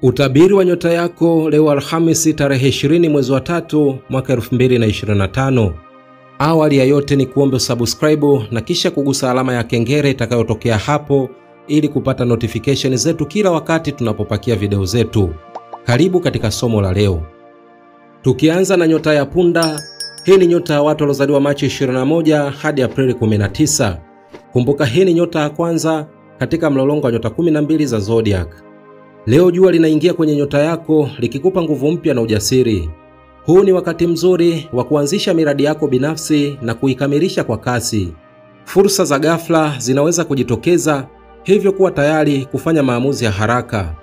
Utabiri wa nyota yako leo Alhamisi tarehe 20 mwezi wa 3 mwaka 2025. Awali ya yote ni kuombe subscribe na kisha kugusa alama ya kengele itakayotokea hapo ili kupata notification zetu kila wakati tunapopakia video zetu. Karibu katika somo la leo. Tukianza na nyota ya punda, hii ni nyota ya watu waliozaliwa Machi 21 hadi Aprili 19. Kumbuka hii ni nyota ya kwanza katika mlolongo wa nyota 12 za zodiac. Leo jua linaingia kwenye nyota yako likikupa nguvu mpya na ujasiri. Huu ni wakati mzuri wa kuanzisha miradi yako binafsi na kuikamilisha kwa kasi. Fursa za ghafla zinaweza kujitokeza, hivyo kuwa tayari kufanya maamuzi ya haraka.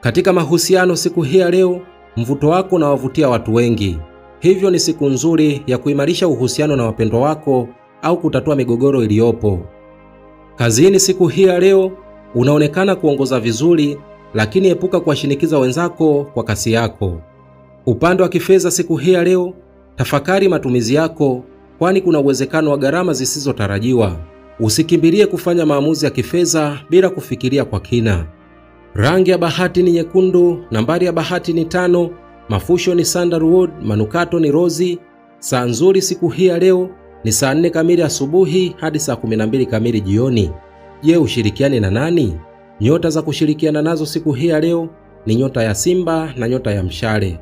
Katika mahusiano siku hii ya leo, mvuto wako unawavutia watu wengi. Hivyo ni siku nzuri ya kuimarisha uhusiano na wapendwa wako au kutatua migogoro iliyopo. Kazini siku hii ya leo, unaonekana kuongoza vizuri, lakini epuka kuwashinikiza wenzako kwa kasi yako. Upande wa kifedha siku hii ya leo, tafakari matumizi yako, kwani kuna uwezekano wa gharama zisizotarajiwa. Usikimbilie kufanya maamuzi ya kifedha bila kufikiria kwa kina. Rangi ya bahati ni nyekundu, nambari ya bahati ni 5, mafusho ni sandalwood, manukato ni rozi. Saa nzuri siku hii ya leo ni saa 4 kamili asubuhi hadi saa 12 kamili jioni. Je, ushirikiane na nani? Nyota za kushirikiana nazo siku hii ya leo ni nyota ya Simba na nyota ya Mshale.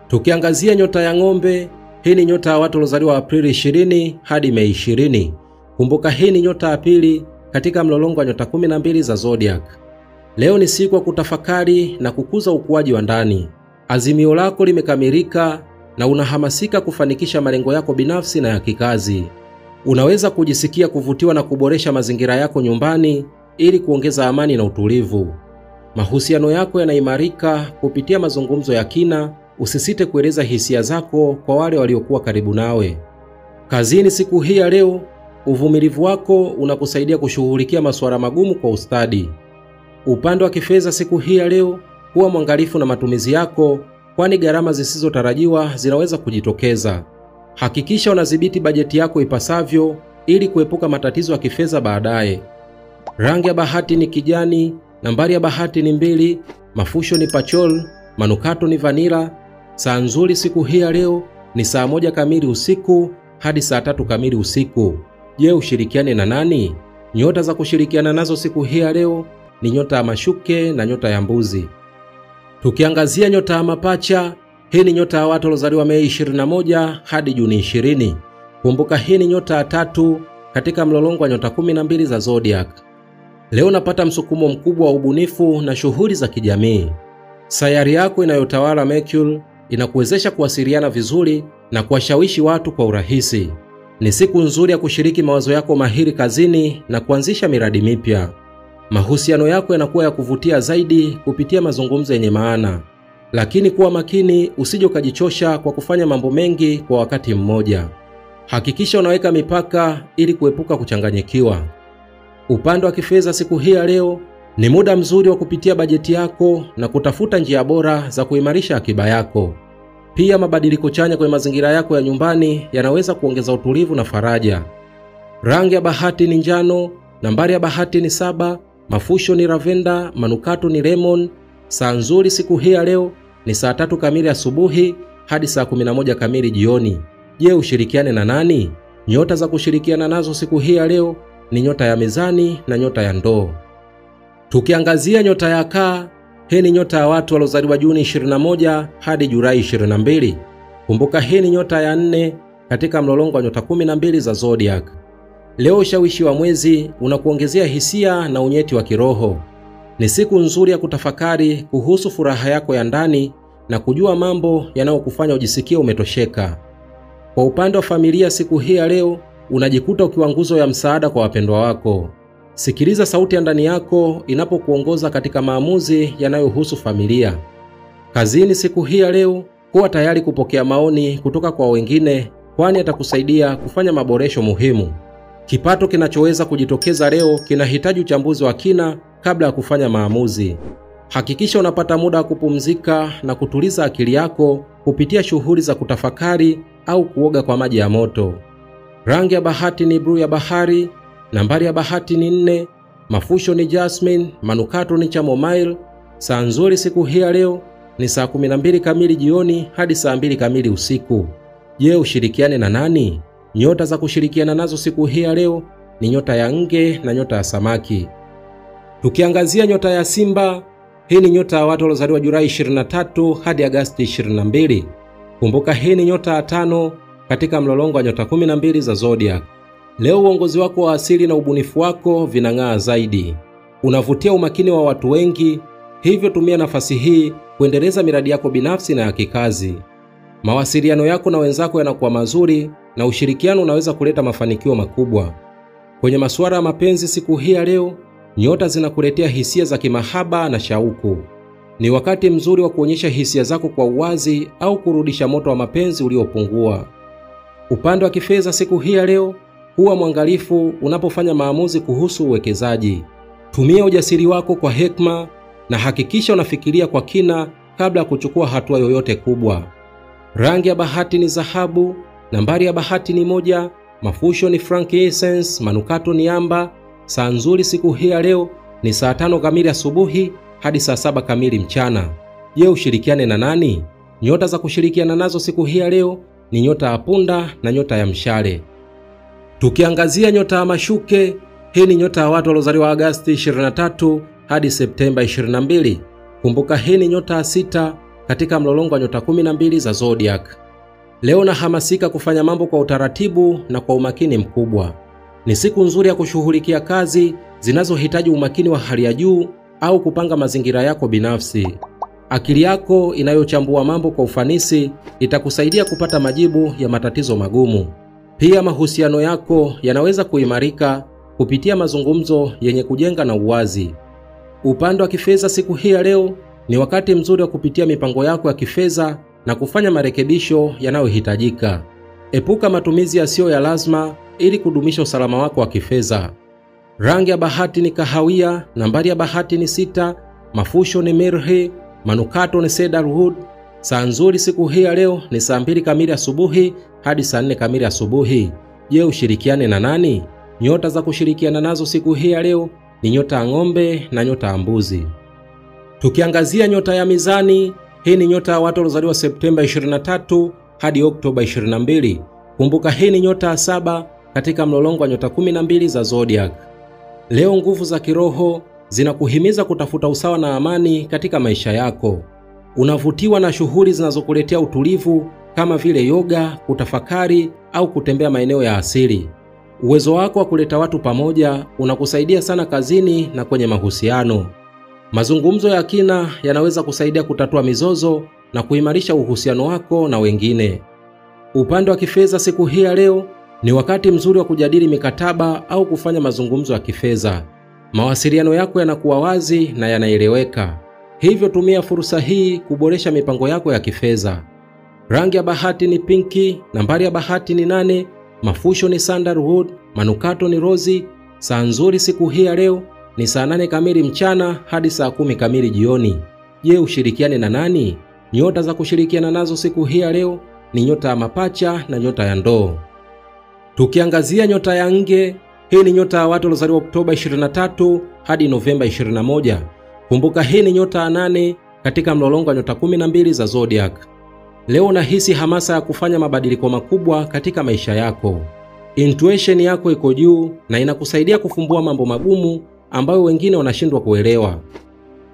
Tukiangazia nyota ya ng'ombe, hii ni nyota ya watu waliozaliwa Aprili 20 hadi Mei 20. Kumbuka hii ni nyota ya pili katika mlolongo wa nyota 12 za zodiac. Leo ni siku ya kutafakari na kukuza ukuaji wa ndani. Azimio lako limekamilika na unahamasika kufanikisha malengo yako binafsi na ya kikazi. Unaweza kujisikia kuvutiwa na kuboresha mazingira yako nyumbani ili kuongeza amani na utulivu. Mahusiano yako yanaimarika kupitia mazungumzo ya kina. Usisite kueleza hisia zako kwa wale waliokuwa karibu nawe. Kazini siku hii ya leo, uvumilivu wako unakusaidia kushughulikia masuala magumu kwa ustadi. Upande wa kifedha siku hii ya leo, kuwa mwangalifu na matumizi yako, kwani gharama zisizotarajiwa zinaweza kujitokeza. Hakikisha unadhibiti bajeti yako ipasavyo ili kuepuka matatizo ya kifedha baadaye. Rangi ya bahati ni kijani, nambari ya bahati ni 2, mafusho ni pachol, manukato ni vanilla. Saa nzuri siku hii ya leo ni saa 1 kamili usiku hadi saa 3 kamili usiku. Je, ushirikiane na nani? Nyota za kushirikiana nazo siku hii ya leo ni nyota ya mashuke na nyota ya mbuzi. Tukiangazia nyota ya mapacha, hii ni nyota ya watu waliozaliwa Mei 21 hadi Juni 20. Kumbuka hii ni nyota ya 3 katika mlolongo wa nyota 12 za zodiac. Leo unapata msukumo mkubwa wa ubunifu na shughuli za kijamii. Sayari yako inayotawala Mercury inakuwezesha kuwasiliana vizuri na kuwashawishi watu kwa urahisi. Ni siku nzuri ya kushiriki mawazo yako mahiri kazini na kuanzisha miradi mipya. Mahusiano yako yanakuwa ya kuvutia zaidi kupitia mazungumzo yenye maana. Lakini kuwa makini usije ukajichosha kwa kufanya mambo mengi kwa wakati mmoja. Hakikisha unaweka mipaka ili kuepuka kuchanganyikiwa. Upande wa kifedha siku hii ya leo, ni muda mzuri wa kupitia bajeti yako na kutafuta njia bora za kuimarisha akiba yako. Pia mabadiliko chanya kwenye mazingira yako ya nyumbani yanaweza kuongeza utulivu na faraja. Rangi ya bahati ni njano, nambari ya bahati ni 7, mafusho ni lavender, manukato ni lemon. Saa nzuri siku hii ya leo ni saa 3 kamili asubuhi hadi saa 11 kamili jioni. Je, ushirikiane na nani? Nyota za kushirikiana nazo siku hii ya leo ni nyota ya mezani na nyota ya ndoo. Tukiangazia nyota ya kaa, hii ni nyota ya watu waliozaliwa Juni 21 hadi Julai 22. Kumbuka hii ni nyota ya 4 katika mlolongo wa nyota 12 za zodiac. Leo ushawishi wa mwezi unakuongezea hisia na unyeti wa kiroho. Ni siku nzuri ya kutafakari kuhusu furaha yako ya ndani na kujua mambo yanayokufanya ujisikie umetosheka. Kwa upande wa familia siku hii ya leo, unajikuta ukiwa nguzo ya msaada kwa wapendwa wako. Sikiliza sauti ya ndani yako inapokuongoza katika maamuzi yanayohusu familia. Kazini siku hii ya leo, kuwa tayari kupokea maoni kutoka kwa wengine, kwani atakusaidia kufanya maboresho muhimu. Kipato kinachoweza kujitokeza leo kinahitaji uchambuzi wa kina kabla ya kufanya maamuzi. Hakikisha unapata muda wa kupumzika na kutuliza akili yako kupitia shughuli za kutafakari au kuoga kwa maji ya moto. Rangi ya bahati ni blue ya bahari, nambari ya bahati ni 4, mafusho ni jasmine, manukato ni chamomile. Saa nzuri siku hii ya leo ni saa 12 kamili jioni hadi saa 2 kamili usiku. Je, ushirikiane na nani? Nyota za kushirikiana nazo siku hii ya leo ni nyota ya Nge na nyota ya Samaki. Tukiangazia nyota ya Simba, hii ni nyota ya watu waliozaliwa Julai 23 hadi Agosti 22. Kumbuka hii ni nyota ya 5 katika mlolongo wa nyota 12 za zodiac. Leo uongozi wako wa asili na ubunifu wako vinang'aa zaidi. Unavutia umakini wa watu wengi, hivyo tumia nafasi hii kuendeleza miradi yako binafsi na ya kikazi. Mawasiliano yako na wenzako yanakuwa mazuri na ushirikiano unaweza kuleta mafanikio makubwa. Kwenye masuala ya mapenzi siku hii ya leo, nyota zinakuletea hisia za kimahaba na shauku. Ni wakati mzuri wa kuonyesha hisia zako kwa uwazi au kurudisha moto wa mapenzi uliopungua. Upande wa kifedha siku hii ya leo, kuwa mwangalifu unapofanya maamuzi kuhusu uwekezaji. Tumia ujasiri wako kwa hekima na hakikisha unafikiria kwa kina kabla ya kuchukua hatua yoyote kubwa. Rangi ya bahati ni dhahabu, nambari ya bahati ni 1, mafusho ni frankincense, manukato ni amba. Saa nzuri siku hii ya leo ni saa 5 kamili asubuhi hadi saa 7 kamili mchana. Je, ushirikiane na nani? Nyota za kushirikiana nazo siku hii ya leo ni nyota ya Punda na nyota ya Mshale. Tukiangazia nyota ya Mashuke, hii ni nyota ya watu waliozaliwa Agosti 23 hadi Septemba 22. Kumbuka hii ni nyota ya 6 katika mlolongo wa nyota 12 za zodiac. Leo nahamasika kufanya mambo kwa utaratibu na kwa umakini mkubwa. Ni siku nzuri ya kushughulikia kazi zinazohitaji umakini wa hali ya juu au kupanga mazingira yako binafsi. Akili yako inayochambua mambo kwa ufanisi itakusaidia kupata majibu ya matatizo magumu. Pia mahusiano yako yanaweza kuimarika kupitia mazungumzo yenye kujenga na uwazi. Upande wa kifedha siku hii ya leo ni wakati mzuri wa kupitia mipango yako ya kifedha na kufanya marekebisho yanayohitajika. Epuka matumizi yasiyo ya lazima ili kudumisha usalama wako wa kifedha. Rangi ya bahati ni kahawia, nambari ya bahati ni 6, mafusho ni mirhi, manukato ni cedarwood. Saa nzuri siku hii ya leo ni saa 2 kamili asubuhi hadi saa 4 kamili asubuhi. Je, ushirikiane na nani? Nyota za kushirikiana nazo siku hii ya leo ni nyota ya Ng'ombe na nyota ya Mbuzi. Tukiangazia nyota ya Mizani, hii ni nyota ya watu waliozaliwa Septemba 23 hadi Oktoba 22. Kumbuka hii ni nyota ya 7 katika mlolongo wa nyota 12 za zodiac. Leo nguvu za kiroho zinakuhimiza kutafuta usawa na amani katika maisha yako. Unavutiwa na shughuli zinazokuletea utulivu kama vile yoga, kutafakari au kutembea maeneo ya asili. Uwezo wako wa kuleta watu pamoja unakusaidia sana kazini na kwenye mahusiano. Mazungumzo ya kina yanaweza kusaidia kutatua mizozo na kuimarisha uhusiano wako na wengine. Upande wa kifedha siku hii ya leo ni wakati mzuri wa kujadili mikataba au kufanya mazungumzo ya kifedha. Mawasiliano yako yanakuwa wazi na yanaeleweka. Hivyo tumia fursa hii kuboresha mipango yako ya kifedha. Rangi ya bahati ni pinki, nambari ya bahati ni 8, mafusho ni sandalwood, manukato ni rozi. Saa nzuri siku hii ya leo ni saa 8 kamili mchana hadi saa 10 kamili jioni. Je, ushirikiane na nani? Nyota za kushirikiana nazo siku hii ya leo ni nyota ya Mapacha na nyota ya Ndoo. Tukiangazia nyota ya Nge, hii ni nyota ya watu waliozaliwa Oktoba 23 hadi Novemba 21. Kumbuka hii ni nyota ya 8 katika mlolongo wa nyota 12 za zodiac. Leo unahisi hamasa ya kufanya mabadiliko makubwa katika maisha yako. Intuition yako iko juu na inakusaidia kufumbua mambo magumu ambayo wengine wanashindwa kuelewa.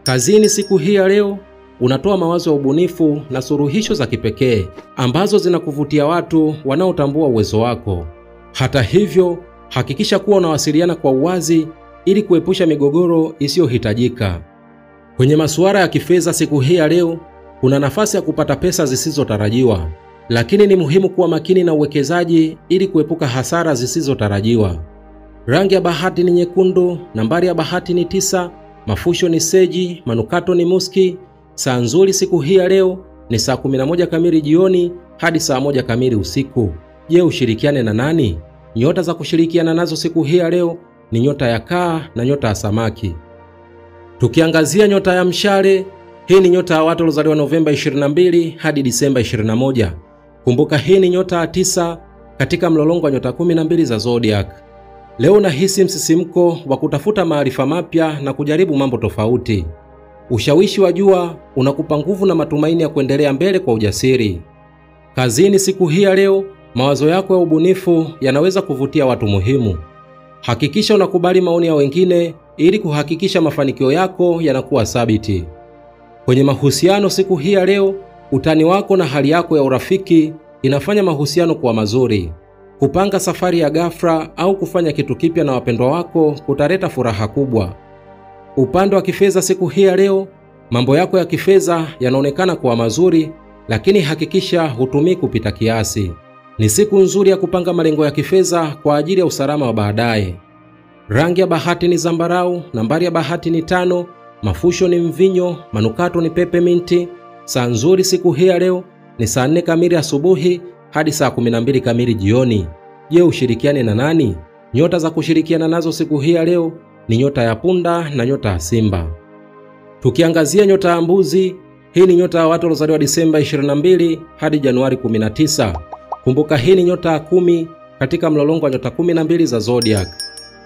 Kazini siku hii ya leo unatoa mawazo ya ubunifu na suluhisho za kipekee ambazo zinakuvutia watu wanaotambua uwezo wako. Hata hivyo, hakikisha kuwa unawasiliana kwa uwazi ili kuepusha migogoro isiyohitajika. Kwenye masuala ya kifedha siku hii ya leo, kuna nafasi ya kupata pesa zisizotarajiwa, lakini ni muhimu kuwa makini na uwekezaji ili kuepuka hasara zisizotarajiwa. Rangi ya bahati ni nyekundu, nambari ya bahati ni 9, mafusho ni seji, manukato ni muski. Saa nzuri siku hii ya leo ni saa 11 kamili jioni hadi saa 1 kamili usiku. Je, ushirikiane na nani? Nyota za kushirikiana nazo siku hii ya leo ni nyota ya Kaa na nyota ya Samaki. Tukiangazia nyota ya Mshale, hii ni nyota ya watu waliozaliwa Novemba 22 hadi Disemba 21. Kumbuka hii ni nyota ya 9 katika mlolongo wa nyota 12 za zodiac. Leo nahisi msisimko wa kutafuta maarifa mapya na kujaribu mambo tofauti. Ushawishi wa jua unakupa nguvu na matumaini ya kuendelea mbele kwa ujasiri. Kazini siku hii ya leo, mawazo yako ya ubunifu yanaweza kuvutia watu muhimu. Hakikisha unakubali maoni ya wengine ili kuhakikisha mafanikio yako yanakuwa thabiti. Kwenye mahusiano siku hii ya leo, utani wako na hali yako ya urafiki inafanya mahusiano kuwa mazuri. Kupanga safari ya ghafla au kufanya kitu kipya na wapendwa wako kutaleta furaha kubwa. Upande wa kifedha siku hii ya leo, mambo yako ya kifedha yanaonekana kuwa mazuri, lakini hakikisha hutumii kupita kiasi. Ni siku nzuri ya kupanga malengo ya kifedha kwa ajili ya usalama wa baadaye. Rangi ya bahati ni zambarau, nambari ya bahati ni 5, mafusho ni mvinyo, manukato ni peppermint. Saa nzuri siku hii ya leo ni saa 4 kamili asubuhi hadi saa 12 kamili jioni. Je, ushirikiane na nani? Nyota za kushirikiana nazo siku hii ya leo ni nyota ya punda na nyota ya simba. Tukiangazia nyota ya mbuzi, hii ni nyota ya watu waliozaliwa Disemba 22 hadi Januari 19. Kumbuka hii ni nyota ya 10 katika mlolongo wa nyota 12 za zodiac.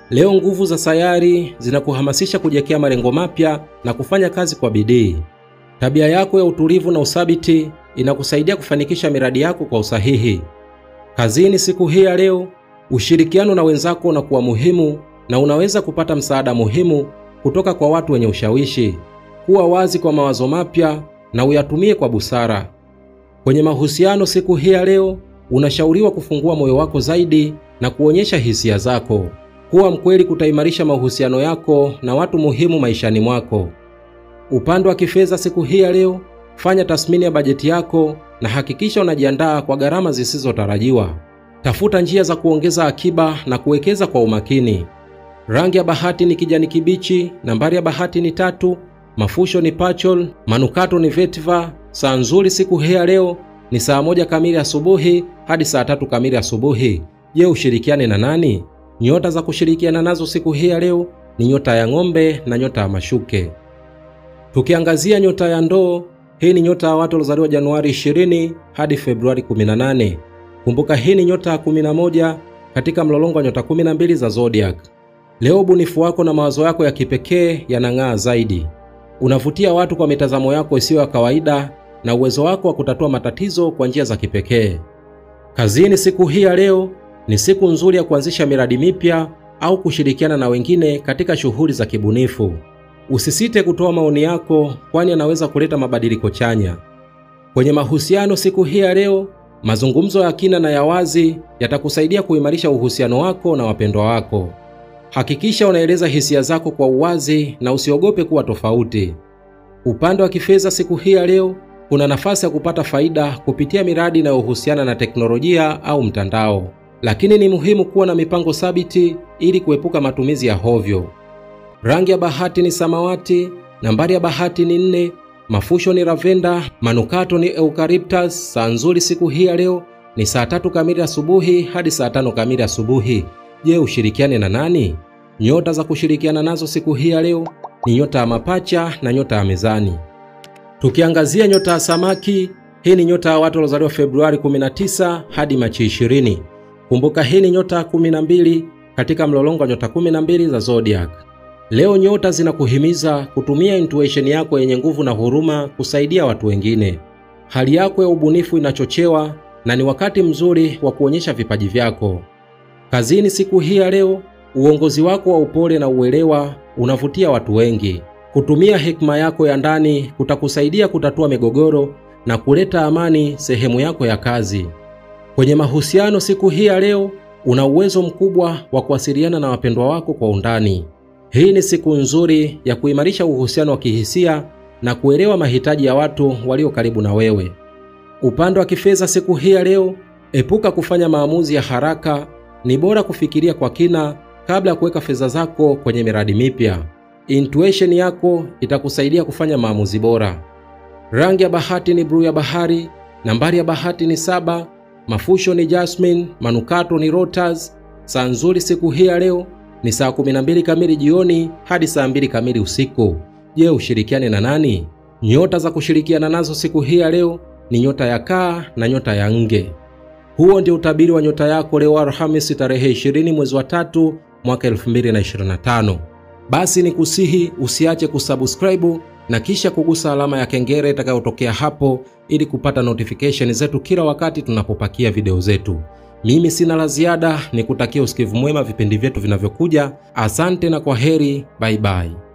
Leo nguvu za sayari zinakuhamasisha kujiwekea malengo mapya na kufanya kazi kwa bidii. Tabia yako ya utulivu na uthabiti inakusaidia kufanikisha miradi yako kwa usahihi. Kazini siku hii ya leo, ushirikiano na wenzako unakuwa muhimu na unaweza kupata msaada muhimu kutoka kwa watu wenye ushawishi. Kuwa wazi kwa mawazo mapya na uyatumie kwa busara. Kwenye mahusiano siku hii ya leo, unashauriwa kufungua moyo wako zaidi na kuonyesha hisia zako. Kuwa mkweli kutaimarisha mahusiano yako na watu muhimu maishani mwako. Upande wa kifedha siku hii ya leo, fanya tathmini ya bajeti yako na hakikisha unajiandaa kwa gharama zisizotarajiwa. Tafuta njia za kuongeza akiba na kuwekeza kwa umakini. Rangi ya bahati ni kijani kibichi, nambari ya bahati ni 3, mafusho ni pachol, manukato ni vetiver. Saa nzuri siku hii ya leo ni saa 1 kamili asubuhi hadi saa 3 kamili asubuhi. Je, ushirikiane na nani? Nyota za kushirikiana nazo siku hii ya leo ni nyota ya ng'ombe na nyota ya mashuke. Tukiangazia nyota ya ndoo, hii ni nyota ya watu waliozaliwa Januari 20 hadi Februari 18. Kumbuka hii ni nyota ya 11 katika mlolongo wa nyota 12 za zodiac. Leo ubunifu wako na mawazo yako ya kipekee yanang'aa zaidi. Unavutia watu kwa mitazamo yako isiyo ya kawaida na uwezo wako wa kutatua matatizo kwa njia za kipekee. Kazini siku hii ya leo ni siku nzuri ya kuanzisha miradi mipya au kushirikiana na wengine katika shughuli za kibunifu. Usisite kutoa maoni yako, kwani yanaweza kuleta mabadiliko chanya. Kwenye mahusiano siku hii ya leo, mazungumzo ya kina na ya wazi yatakusaidia kuimarisha uhusiano wako na wapendwa wako. Hakikisha unaeleza hisia zako kwa uwazi na usiogope kuwa tofauti. Upande wa kifedha siku hii ya leo, kuna nafasi ya kupata faida kupitia miradi inayohusiana na teknolojia au mtandao. Lakini ni muhimu kuwa na mipango thabiti ili kuepuka matumizi ya hovyo. Rangi ya bahati ni samawati, nambari ya bahati ni 4, mafusho ni lavenda, manukato ni eucalyptus. Saa nzuri siku hii ya leo ni saa 3 kamili asubuhi hadi saa 5 kamili asubuhi. Je, ushirikiane na nani? Nyota za kushirikiana nazo siku hii ya leo ni nyota ya mapacha na nyota ya mezani. Tukiangazia nyota ya samaki, hii ni nyota ya watu waliozaliwa Februari 19 hadi Machi 20. Kumbuka hii ni nyota ya 12 katika mlolongo wa nyota 12 za zodiac. Leo nyota zinakuhimiza kutumia intuition yako yenye nguvu na huruma kusaidia watu wengine. Hali yako ya ubunifu inachochewa na ni wakati mzuri wa kuonyesha vipaji vyako. Kazini siku hii ya leo, uongozi wako wa upole na uelewa unavutia watu wengi. Kutumia hekima yako ya ndani kutakusaidia kutatua migogoro na kuleta amani sehemu yako ya kazi. Kwenye mahusiano siku hii ya leo, una uwezo mkubwa wa kuwasiliana na wapendwa wako kwa undani. Hii ni siku nzuri ya kuimarisha uhusiano wa kihisia na kuelewa mahitaji ya watu walio karibu na wewe. Upande wa kifedha siku hii ya leo, epuka kufanya maamuzi ya haraka. Ni bora kufikiria kwa kina kabla ya kuweka fedha zako kwenye miradi mipya. Intuition yako itakusaidia kufanya maamuzi bora. Rangi ya bahati ni blue ya bahari, nambari ya bahati ni 7, mafusho ni jasmine, manukato ni roses. Saa nzuri siku hii ya leo ni saa 12 kamili jioni hadi saa 2 kamili usiku. Je, ushirikiane na nani? Nyota za kushirikiana nazo siku hii ya leo ni nyota ya kaa na nyota ya nge. Huo ndio utabiri wa nyota yako leo Alhamisi tarehe 20 mwezi wa 3 mwaka 2025. Basi ni kusihi usiache kusubscribe na kisha kugusa alama ya kengele itakayotokea hapo ili kupata notification zetu kila wakati tunapopakia video zetu. Mimi sina la ziada, nikutakia usikivu mwema vipindi vyetu vinavyokuja. Asante na kwaheri, bye bye.